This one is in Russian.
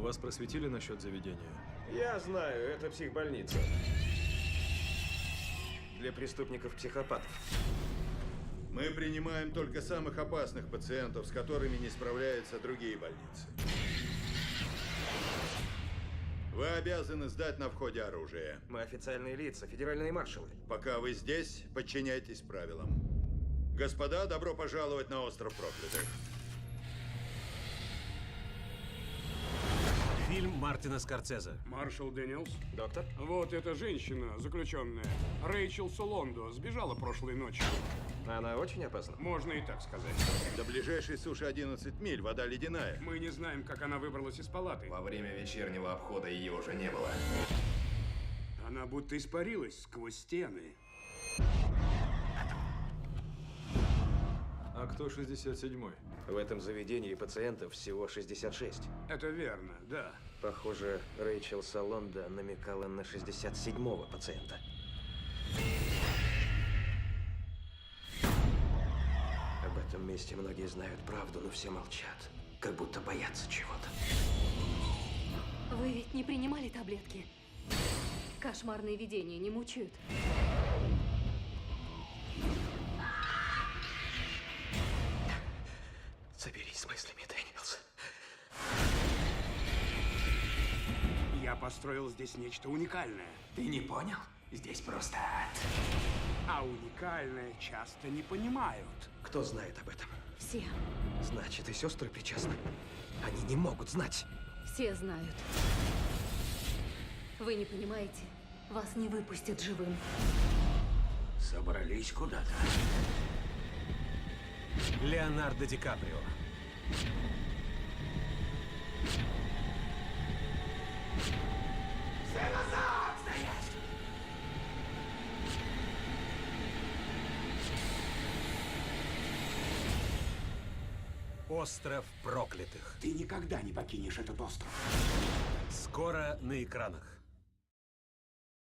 Вас просветили насчет заведения? Я знаю, это психбольница. Для преступников-психопатов. Мы принимаем только самых опасных пациентов, с которыми не справляются другие больницы. Вы обязаны сдать на входе оружие. Мы официальные лица, федеральные маршалы. Пока вы здесь, подчиняйтесь правилам. Господа, добро пожаловать на остров проклятых. Фильм Мартина Скорсезе. Маршал Дэниелс. Доктор? Вот эта женщина, заключенная, Рэйчел Солондо, сбежала прошлой ночью. Она очень опасна. Можно и так сказать. До ближайшей суши 11 миль, вода ледяная. Мы не знаем, как она выбралась из палаты. Во время вечернего обхода ее уже не было. Она будто испарилась сквозь стены. А кто 67-й? В этом заведении пациентов всего 66. Это верно, да. Похоже, Рэйчел Солондо намекала на 67-го пациента. Об этом месте многие знают правду, но все молчат. Как будто боятся чего-то. Вы ведь не принимали таблетки? Кошмарные видения не мучают? Соберись с мыслями, Дэниелс. Я построил здесь нечто уникальное. Ты не понял? Здесь просто ад. А уникальное часто не понимают. Кто знает об этом? Все. Значит, и сестры причастны. Они не могут знать. Все знают. Вы не понимаете? Вас не выпустят живым. Собрались куда-то. Леонардо Ди Каприо. Остров проклятых. Ты никогда не покинешь этот остров. Скоро на экранах.